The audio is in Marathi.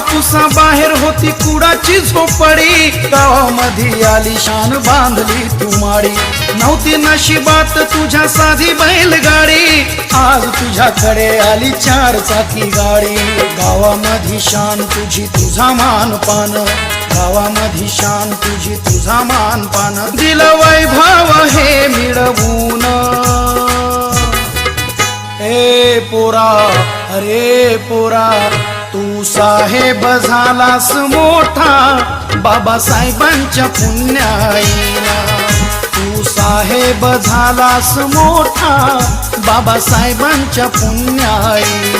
हापुसा बाहेर होती कुडाची झोपडी, गावामध्ये आली शान बांधली तू माडी। नव्हती नशिबात तुझ्या साधी बैलगाडी, आज तुझ्याकडे आली 4 चाकी गाडी। गावामध्ये शान तुझी तुझा मानपान, गावामध्ये शान तुझी तुझा मानपान। दिलं वैभव हे मिळवून ए पोरा, अरे पोरा तू साहेब झालास मोठा, बाबासाहेबांच्या पुण्याईला। तू साहेब झालास मोठा, बाबासाहेबांच्या पुण्याईला।